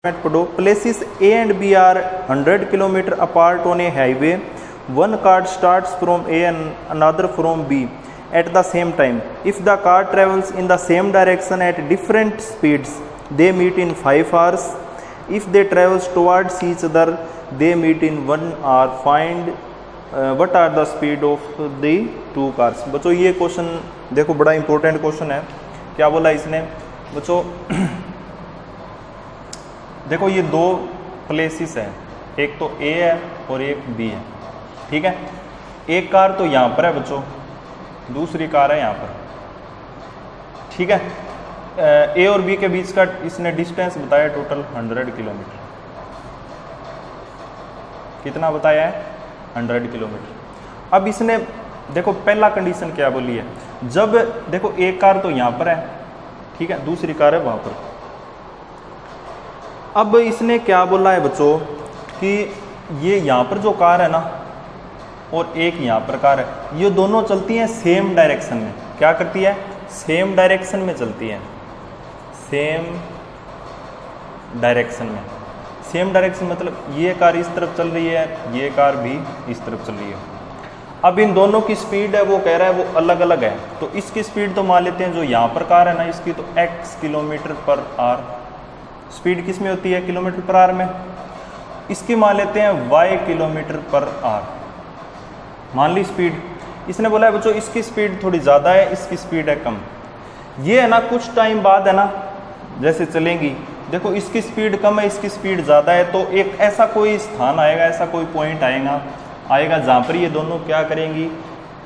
पढ़ो। Places A and B are 100 km apart on a highway. One car starts from A and another from B at the same time. If the car travels in the same direction at different speeds, they meet in 5 hours. If they travel towards each other, they meet in 1 hour. Find what are the speed of the two cars. बच्चों ये question देखो बड़ा important question है। क्या बोला इसने बच्चों? देखो ये दो प्लेसेस हैं, एक तो ए है और एक बी है, ठीक है। एक कार तो यहाँ पर है बच्चों, दूसरी कार है यहाँ पर, ठीक है। ए और बी के बीच का इसने डिस्टेंस बताया टोटल 100 किलोमीटर। कितना बताया है? 100 किलोमीटर। अब इसने देखो पहला कंडीशन क्या बोली है, जब देखो एक कार तो यहाँ पर है, ठीक है, दूसरी कार है वहाँ पर। अब इसने क्या बोला है बच्चों कि ये यहाँ पर जो कार है ना और एक यहाँ पर कार है, ये दोनों चलती हैं सेम डायरेक्शन में। क्या करती है? सेम डायरेक्शन में चलती है, सेम डायरेक्शन में। सेम डायरेक्शन मतलब ये कार इस तरफ चल रही है, ये कार भी इस तरफ चल रही है। अब इन दोनों की स्पीड है वो कह रहा है वो अलग अलग है, तो इसकी स्पीड तो मान लेते हैं जो यहाँ पर कार है ना इसकी तो x kilometre per our speed किस में होती है? किलोमीटर पर आवर में। इसकी मान लेते हैं y किलोमीटर पर आवर, मान ली स्पीड। इसने बोला है बच्चों इसकी स्पीड थोड़ी ज़्यादा है, इसकी स्पीड है कम। ये है ना कुछ टाइम बाद है ना जैसे चलेंगी, देखो इसकी स्पीड कम है, इसकी स्पीड ज़्यादा है, तो एक ऐसा कोई स्थान आएगा, ऐसा कोई पॉइंट आएगा जहाँ पर ये दोनों क्या करेंगी?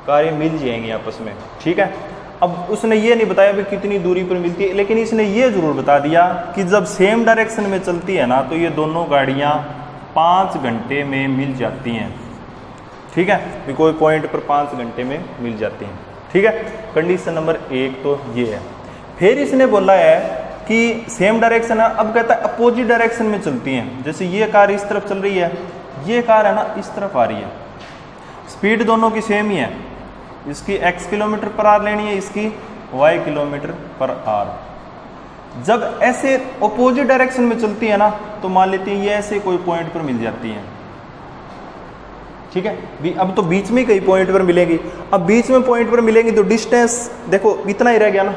कारें मिल जाएंगी आपस में, ठीक है। अब उसने ये नहीं बताया भी कितनी दूरी पर मिलती है, लेकिन इसने ये जरूर बता दिया कि जब सेम डायरेक्शन में चलती है ना तो ये दोनों गाड़ियाँ 5 घंटे में मिल जाती हैं, ठीक है। कोई पॉइंट पर 5 घंटे में मिल जाती हैं, ठीक है। कंडीशन नंबर 1 तो ये है। फिर इसने बोला है कि सेम डायरेक्शन है, अब कहता है अपोजिट डायरेक्शन में चलती हैं। जैसे ये कार इस तरफ चल रही है, ये कार है ना इस तरफ आ रही है, स्पीड दोनों की सेम ही है, इसकी x किलोमीटर पर आवर लेनी है, इसकी y किलोमीटर पर आवर। जब ऐसे अपोजिट डायरेक्शन में चलती है ना तो मान लेती है ये ऐसे कोई पॉइंट पर मिल जाती है, ठीक है। अब तो बीच में कई पॉइंट पर मिलेंगी, अब बीच में पॉइंट पर मिलेंगी तो डिस्टेंस देखो इतना ही रह गया ना,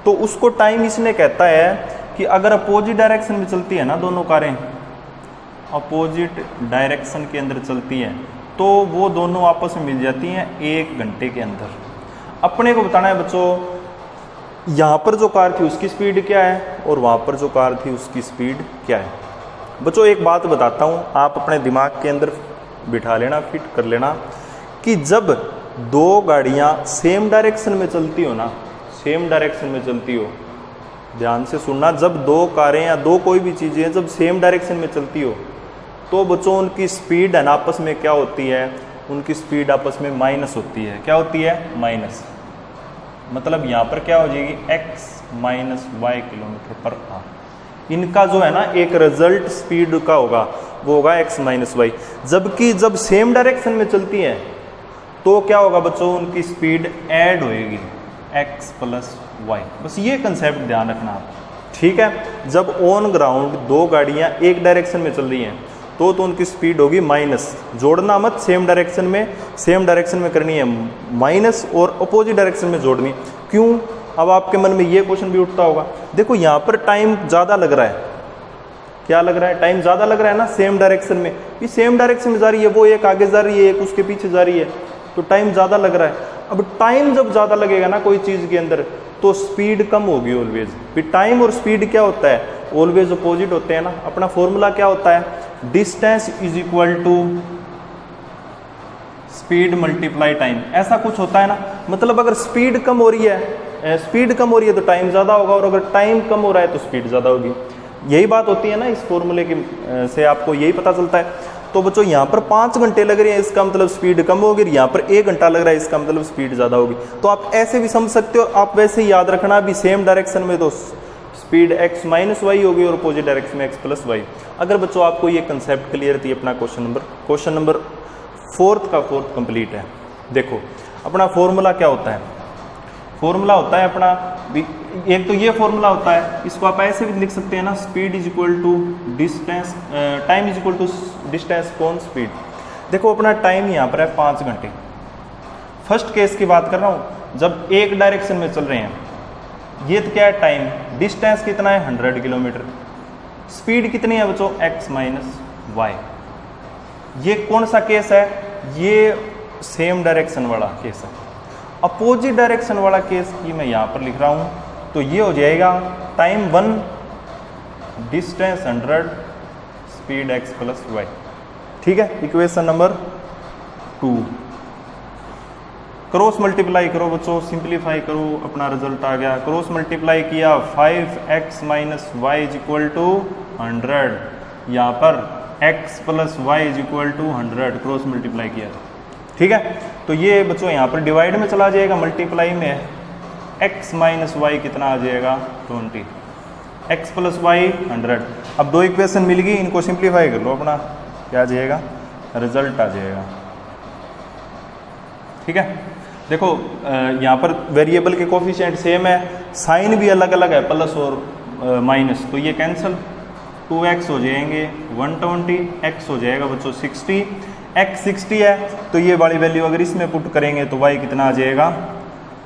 तो उसको टाइम इसने कहता है कि अगर अपोजिट डायरेक्शन में चलती है ना दोनों कारें, अपोजिट डायरेक्शन के अंदर चलती है तो वो दोनों आपस में मिल जाती हैं 1 घंटे के अंदर। अपने को बताना है बच्चों यहाँ पर जो कार थी उसकी स्पीड क्या है और वहाँ पर जो कार थी उसकी स्पीड क्या है। बच्चों एक बात बताता हूँ, आप अपने दिमाग के अंदर बिठा लेना, फिट कर लेना कि जब दो गाड़ियाँ सेम डायरेक्शन में चलती हो ना, सेम डायरेक्शन में चलती हो, ध्यान से सुनना, जब दो कारें या दो कोई भी चीज़ें जब सेम डायरेक्शन में चलती हो तो बच्चों उनकी स्पीड है ना आपस में क्या होती है? उनकी स्पीड आपस में माइनस होती है। क्या होती है? माइनस। मतलब यहाँ पर क्या हो जाएगी? x minus Y kilometre per hour. इनका जो है ना एक रिजल्ट स्पीड का होगा वो होगा x माइनस वाई। जबकि जब सेम डायरेक्शन में चलती है तो क्या होगा बच्चों? उनकी स्पीड ऐड होएगी x प्लस वाई। बस ये कंसेप्ट ध्यान रखना आप, ठीक है। जब ऑन ग्राउंड दो गाड़ियाँ एक डायरेक्शन में चल रही हैं तो उनकी स्पीड होगी माइनस। जोड़ना मत, सेम डायरेक्शन में करनी है माइनस और अपोजिट डायरेक्शन में जोड़नी। क्यों? अब आपके मन में ये क्वेश्चन भी उठता होगा, देखो यहाँ पर टाइम ज़्यादा लग रहा है। क्या लग रहा है? टाइम ज़्यादा लग रहा है ना सेम डायरेक्शन में। ये सेम डायरेक्शन में जा रही है, वो एक आगे जा रही है, एक उसके पीछे जा रही है, तो टाइम ज़्यादा लग रहा है। अब टाइम जब ज़्यादा लगेगा ना कोई चीज़ के अंदर तो स्पीड कम होगी ऑलवेज। फिर टाइम और स्पीड क्या होता है? ऑलवेज अपोजिट होते हैं ना। अपना फॉर्मूला क्या होता है? Distance is equal to speed multiply time, ऐसा कुछ होता है ना। मतलब अगर स्पीड कम हो रही है तो टाइम ज़्यादा होगा, और अगर टाइम कम हो रहा है तो स्पीड ज़्यादा होगी। यही बात होती है ना, इस फॉर्मूले की से आपको यही पता चलता है। तो बच्चों यहाँ पर 5 घंटे लग रही है, इसका मतलब स्पीड कम होगी, यहाँ पर 1 घंटा लग रहा है, इसका मतलब स्पीड ज़्यादा होगी। तो आप ऐसे भी समझ सकते हो। आप वैसे ही याद रखना भी सेम डायरेक्शन में तो स्पीड x माइनस वाई होगी और अपोजिट डायरेक्शन में x प्लस वाई। अगर बच्चों आपको ये कंसेप्ट क्लियर थी, अपना क्वेश्चन नंबर 4 का 4 कंप्लीट है। देखो अपना फॉर्मूला क्या होता है? फॉर्मूला होता है अपना एक तो ये फॉर्मूला होता है, इसको आप ऐसे भी लिख सकते हैं ना, speed is equal to distance, time is equal to distance कौन स्पीड। देखो अपना टाइम यहाँ पर है 5 घंटे। फर्स्ट केस की बात कर रहा हूँ, जब एक डायरेक्शन में चल रहे हैं, ये तो क्या है टाइम, डिस्टेंस कितना है 100 किलोमीटर, स्पीड कितनी है बच्चों x माइनस वाई। ये कौन सा केस है, ये सेम डायरेक्शन वाला केस है। अपोजिट डायरेक्शन वाला केस की मैं यहाँ पर लिख रहा हूँ, तो ये हो जाएगा time 1 distance 100 speed x plus Y. ठीक है, इक्वेशन नंबर 2। क्रॉस मल्टीप्लाई करो बच्चों, सिंप्लीफाई करो, अपना रिजल्ट आ गया। क्रॉस मल्टीप्लाई किया 5x minus Y is equal to 100, यहाँ पर x plus Y is equal to 100 cross multiply किया। ठीक है, तो ये बच्चों यहाँ पर डिवाइड में चला जाएगा, मल्टीप्लाई में x माइनस वाई कितना आ जाएगा 20, x प्लस वाई 100। अब 2 इक्वेशन मिल गई, इनको सिंप्लीफाई कर लो, अपना क्या आ जाएगा, रिजल्ट आ जाएगा। ठीक है, देखो यहाँ पर वेरिएबल के कोफिशिएंट सेम है, साइन भी अलग अलग है, प्लस और माइनस, तो ये कैंसिल, 2x हो जाएंगे 120, x हो जाएगा बच्चों 60, x 60 है, तो ये वाली वैल्यू अगर इसमें पुट करेंगे तो y कितना आ जाएगा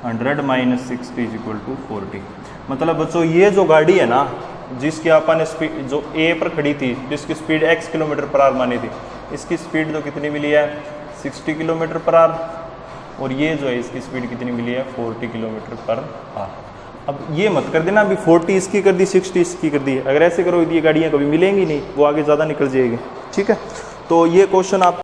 100 माइनस 60 इज इक्वल टू 40। मतलब बच्चों ये जो गाड़ी है ना, जिसकी अपन ने स्पीड जो a पर खड़ी थी, जिसकी speed x kilometre per our मानी थी, इसकी स्पीड तो कितनी मिली है 60 किलोमीटर पर आवर, और ये जो है इसकी स्पीड कितनी मिली है 40 किलोमीटर पर आवर। अब ये मत कर देना अभी 40 इसकी कर दी 60 इसकी कर दी, अगर ऐसे करो ये गाड़ियाँ कभी मिलेंगी नहीं, वो आगे ज़्यादा निकल जाएगी। ठीक है, तो ये क्वेश्चन आप